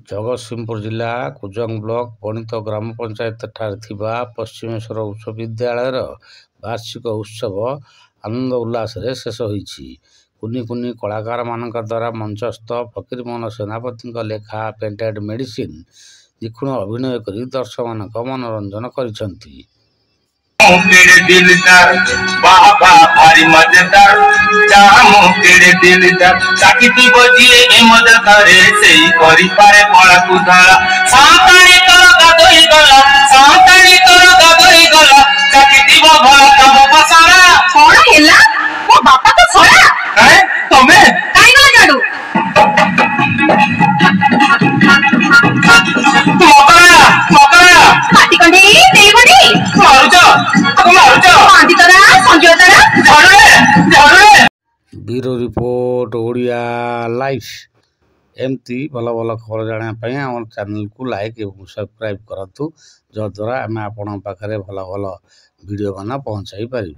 ଜଗତସିଂହପୁର ଜିଲ୍ଲା କୁଜଙ୍ଗ ବ୍ଲକ ବଣିତ ଗ୍ରାମ ପଞ୍ଚାୟତ ଠାରେ ଥିବା ପଶ୍ଚିମେଶ୍ୱର ଉଚ୍ଚ ବିଦ୍ୟାଳୟର ବାର୍ଷିକ ଉତ୍ସବ ଆନନ୍ଦ ଉଲ୍ଲାସରେ ଶେଷ ହୋଇଛି। କୁନି କୁନି କଳାକାରମାନଙ୍କ ଦ୍ୱାରା ମଞ୍ଚସ୍ଥ ଫକୀରମୋହନ ସେନାପତିଙ୍କ ଲେଖା ପେଣ୍ଟେଡ୍ ମେଡିସିନ୍ ନିଖୁଣ ଅଭିନୟ କରି ଦର୍ଶକମାନଙ୍କ ମନୋରଞ୍ଜନ କରିଛନ୍ତି। बाबा भारी मजेदार जामो केड़े दिलदार चाकिती बजिए एमद करे सेई करि पारे पळा कुधाला साताणी तोर गादोई गला चाकिती भला तम पसारा छोड़ा हेला ओ बापा तो छोड़ा हैं तमे काई गला जाडू मकरा पाटी कंडी देई बडी मारुचा आंधी तोरा संजय तोरा झड़े ब्यूरो रिपोर्ट ओडिया लाइव। एमती भल भल खबर जानापी आम चैनल को लाइक और सब्सक्राइब करूँ, जद्वारा आम आपण पाखे भल भल वीडियो मान पहुँचाई पारू।